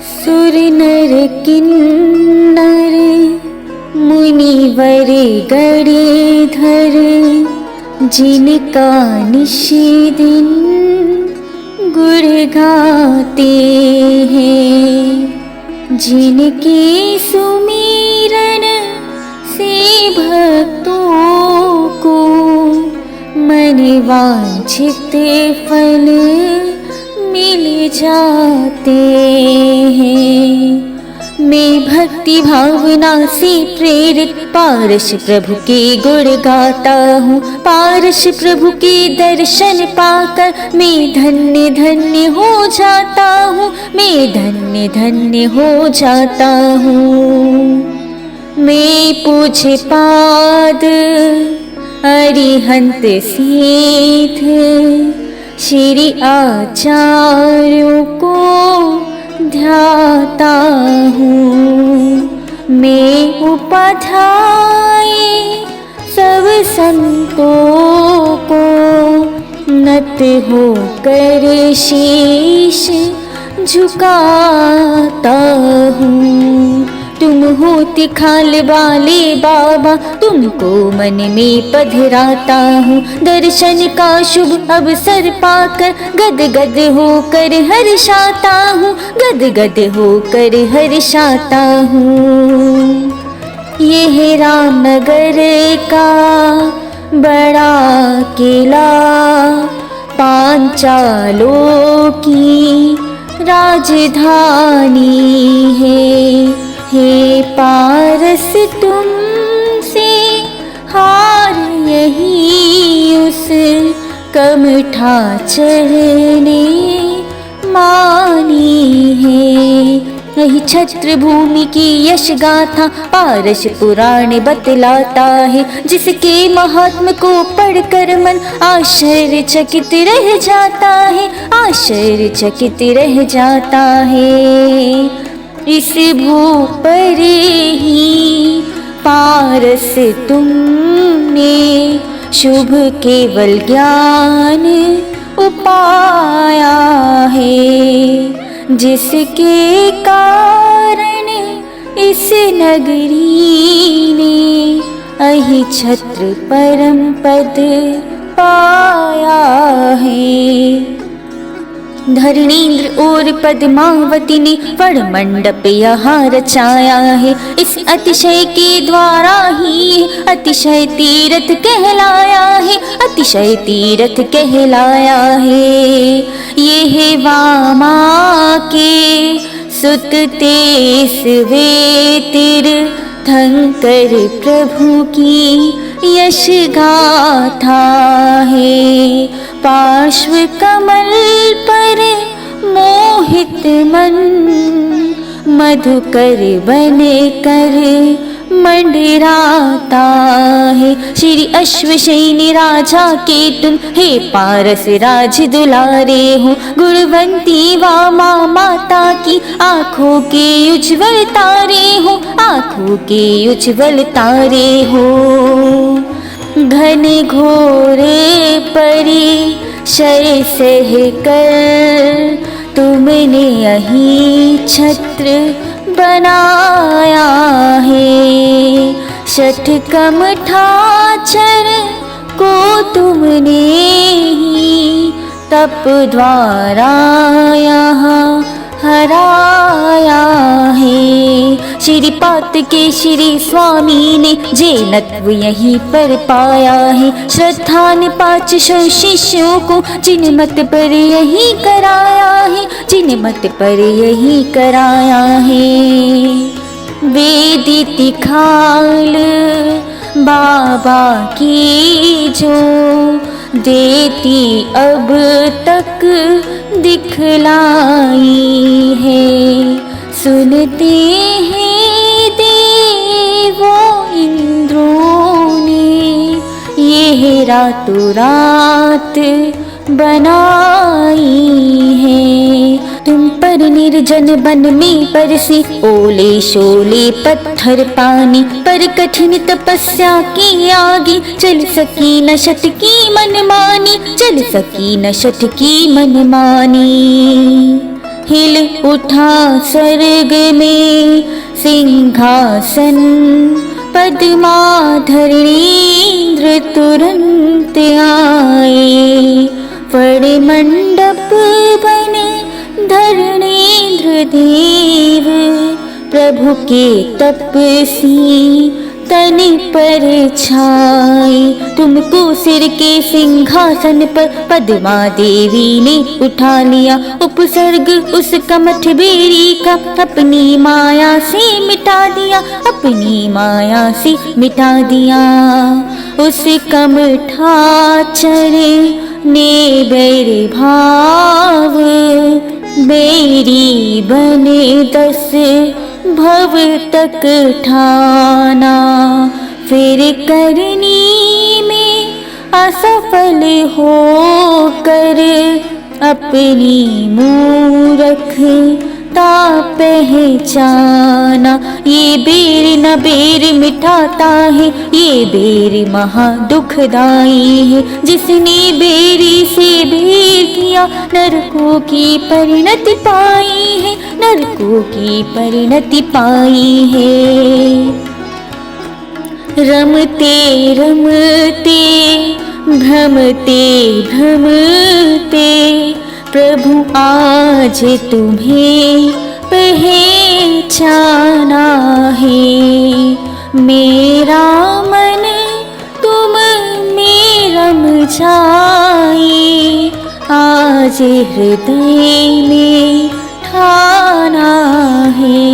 सुर नर किन्नर मुनिवर गणधर, जिनका निश दिन गुण गाते हैं। जिनके सुमिरन से भक्तों को मन वांछित फल मिल जाते हैं। मैं भक्ति भावना से प्रेरित पारस प्रभु के गुण गाता हूँ। पारस प्रभु के दर्शन पाकर मैं धन्य धन्य हो जाता हूँ। मैं धन्य धन्य हो जाता हूँ। मैं पूज्य पाद अरिहंत सिद्ध श्री आचार्यों को ध्याता हूँ। मैं उपाध्याय सब संतों को नत होकर शीश झुकाता हूँ। तुम हो तिखाल वाले बाबा, तुमको मन में पधराता हूँ। दर्शन का शुभ अवसर पाकर गद गद होकर हर्षाता हूँ। गद गद होकर हर्षाता हूँ। यह रामनगर का बड़ा किला पांचालों की राजधानी है। हे पारस तुमसे हार यही उस कमठा चढ़ने मानी है। यही छत्र भूमि की यश गाथा पारस पुराण बतलाता है। जिसके महात्म को पढ़कर मन आश्चर्यचकित रह जाता है। आश्चर्यचकित रह जाता है। इस भू पर ही पारस तुमने शुभ केवल ज्ञान उपाया है। जिसके कारण इस नगरी ने अहि छत्र परम पद पाया है। धरणीन्द्र और पद्मावती ने फण मंडप यहाँ रचाया है। इस अतिशय के द्वारा ही अतिशय तीर्थ कहलाया है। अतिशय तीर्थ कहलाया है। ये है वामा के सुत तेसवे तीर्थंकर प्रभु की यश गाथा है। पार्श्व कमल पर मोहित मन मधुकर बने कर मंडराता है। श्री अश्वशयनी राजा के तुम हे पारस राज दुलारे हो। गुणवंती वामा माता की आँखों के उज्ज्वल तारे हो। आँखों के उज्ज्वल तारे हो। घन घोर परिशय सह कर तुमने यही छत्र बनाया है। शठ कमठाचर को तुमने ही तप द्वारा यहाँ हराया है। श्रीपाद के श्री स्वामी ने जैनत्व यहीं पर पाया है। श्रद्धा ने 500 शिष्यों को जिन मत पर यही कराया है। जिन मत पर यही कराया है। वेदी तिखाल बाबा की जो देती अब तक दिखलाई है। सुनते हैं देवों इंद्रों ने ये रातों रात बनाई है। तुम पर निर्जन वन में बरसे ओले शोले पत्थर पानी। पर कठिन तपस्या की आगे चल सकी न शठ की मनमानी। चल सकी न शठ की मनमानी। हिल उठा स्वर्ग में सिंहासन, पद्माधरेंद्र तुरंत आए। फण मंडप बने धरणेंद्र देव, प्रभु के तपसी तन पर छाए। तुमको सिर के सिंहासन पर पद्मा देवी ने उठा लिया, उपसर्ग उसका मठबेरी का अपनी माया से मिटा दिया, अपनी माया से मिटा दिया। उस कमठाचर ने बैर भाव, बेरी बने 10 भव तक ठाना। फिर करनी में असफल होकर अपनी मूर्खता पहचाना। ये बेर न बेर मिटाता है, ये बेर महा दुखदाई है। जिसने बेरी से बेर किया नरकों की परिणति पाई है, नरकों की परिणति पाई है। रमते रमते भ्रमते भ्रमते प्रभु आज तुम्हें पहचाना है। मेरा मन तुम में रम जाए, आज हृदय में ठाना है।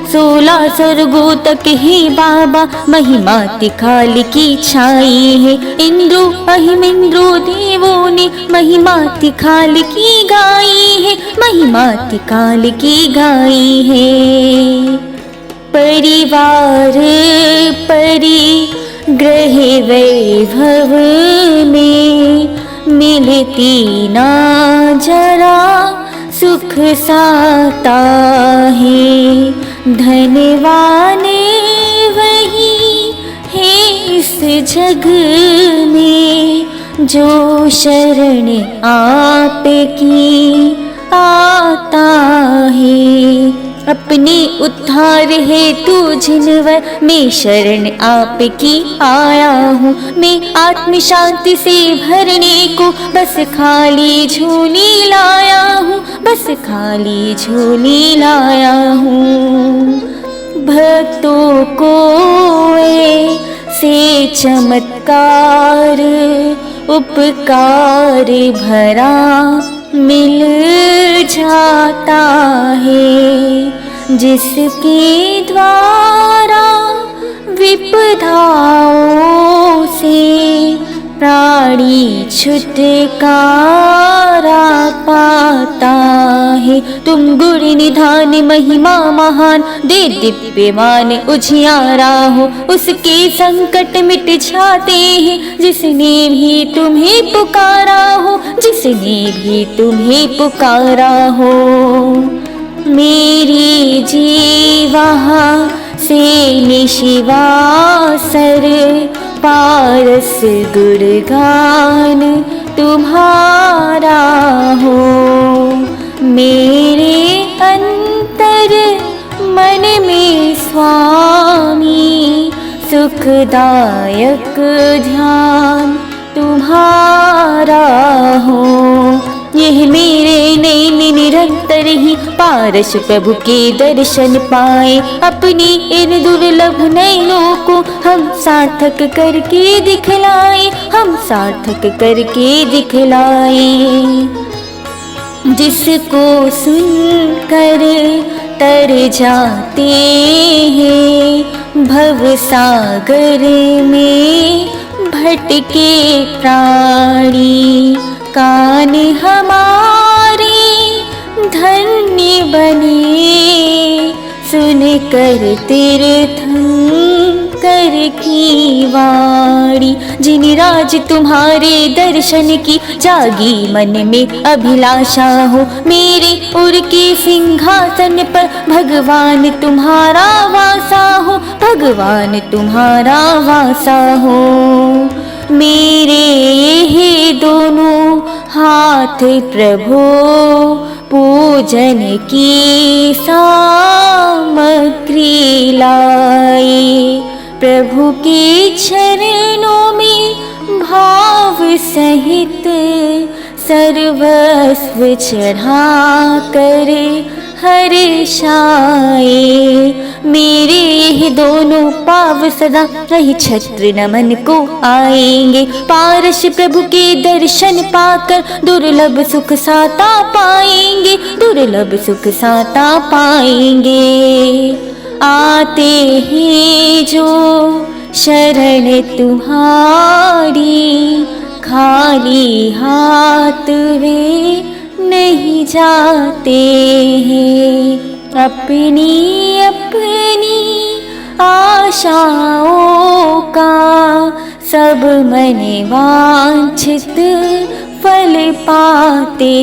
16 स्वर्गों तक ही बाबा महिमा तिखाल की छाई है। इंद्रो अहिमिंद्रो देवों ने महिमा तिखाल की गाई है, महिमा तिखाल की गाई है। परिवार परिग्रह वैभव में मिलती ना जरा सुख साता है। धनवान वही है इस जग में, जो शरण आपकी आता है। अपने उद्धार हेतु जिनवर मैं शरण आपकी आया हूँ। मैं आत्म शांति से भरने को बस खाली झोली लाया हूँ, बस खाली झोली लाया हूँ। भक्तों को से चमत्कार उपकार भरा मिल जाता है। जिसके द्वारा विपदाओं से प्राणी छुटकारा पाता है। तुम गुण निधान महिमा महान, दे दिव्यमान उजियारा हो। उसके संकट मिट जाते हैं जिसने भी तुम्हें पुकारा हो, जिसने भी तुम्हें पुकारा हो। मेरी जीवा से निशिवासर पारस गुणगान तुम्हारा हो। मेरे अंतर मन में स्वामी सुखदायक ध्यान तुम्हारा हो। यह मेरे नैन निरंतर ही पारस प्रभु के दर्शन पाए। अपनी इन दुर्लभ नैनों को हम सार्थक करके दिखलाए, हम सार्थक करके दिखलाए। जिसको सुनकर तर जाते हैं भव सागर में भटके प्राणी। कान हमारे धन्य बने सुन कर तीर्थंकर की वाणी। जिन राज तुम्हारे दर्शन की जागी मन में अभिलाषा हो। मेरे उर के सिंहासन पर भगवान तुम्हारा वासा हो, भगवान तुम्हारा वासा हो। मेरे ये दोनों हाथ प्रभु पूजन की सामग्री लाए। प्रभु के चरणों में भाव सहित सर्वस्व चढ़ा कर हर्षाए। मेरे यह दोनों पाव सदा रही छत्र नमन को आएंगे। पारस प्रभु के दर्शन पाकर दुर्लभ सुख साता पाएंगे, दुर्लभ सुख साता पाएंगे। आते हैं जो शरण तुम्हारी, खाली हाथ वे नहीं जाते हैं। अपनी अपनी आशाओं का सब मन वांछित फल पाते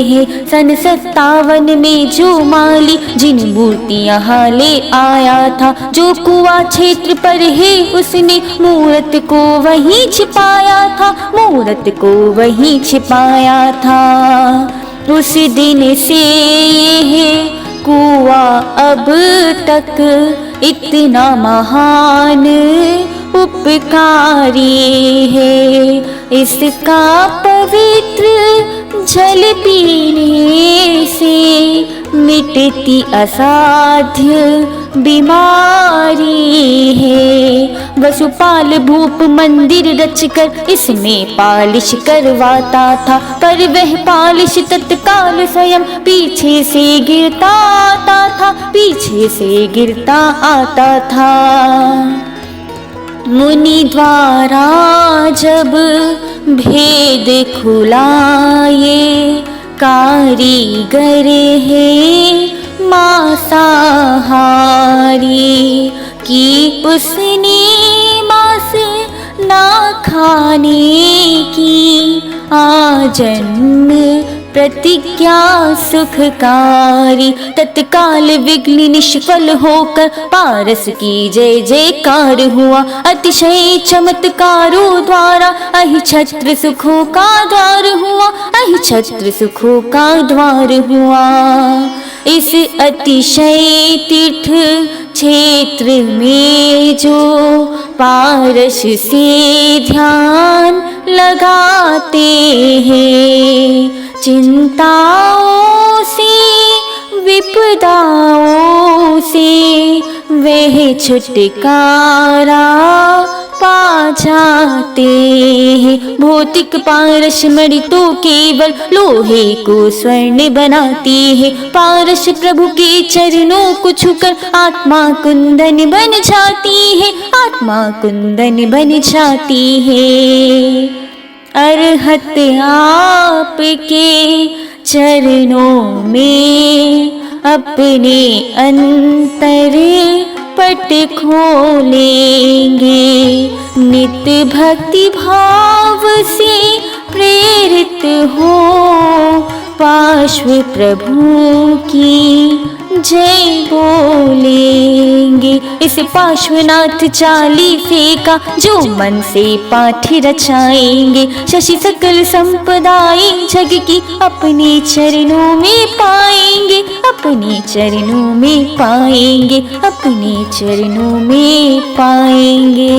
हैं। सन 57 में जो माली जिन मूर्तियाँ ले आया था, जो कुआ क्षेत्र पर है उसने मूरत को वहीं छिपाया था, मूरत को वहीं छिपाया था। उस दिन से ये कुआ अब तक इतना महान उपकारी है। इसका पवित्र जल पीने से मिटती असाध्य बीमारी है। वसुपाल भूप मंदिर रचकर इसमें पालिश करवाता था, पर वह पालिश तत्काल स्वयं पीछे से गिरता आता था, पीछे से गिरता आता था। मुनि द्वारा जब भेद खुलाए, कारीगर है मांसाहारी कि उसने मांस ना खाने की आजन्म प्रतिज्ञा सुखकारी। तत्काल विघ्न निष्फल होकर पारस की जय जयकार हुआ। अतिशय चमत्कारों द्वारा अहि छत्र सुखों का द्वार हुआ, अहि छत्र सुखों का द्वार हुआ। इस अतिशय तीर्थ क्षेत्र में जो पारस से ध्यान लगाते हैं, चिंताओं से विपदाओं से वह छुटकारा पा जाते हैं। भौतिक पारस मणि तो केवल लोहे को स्वर्ण बनाती है, पारस प्रभु के चरणों को छूकर आत्मा कुंदन बन जाती है, आत्मा कुंदन बन जाती है। अरहत आपके चरणों में अपने अंतर पट खोलेंगे। नित्य भक्ति भाव से प्रेरित हो पार्श्व प्रभु की जय बोलेंगे। इस पार्श्वनाथ चालीसे का जो मन से पाठ रचाएंगे, शशि सकल संपदाएं जग की अपने चरणों में पाएंगे, अपने चरणों में पाएंगे, अपने चरणों में पाएंगे।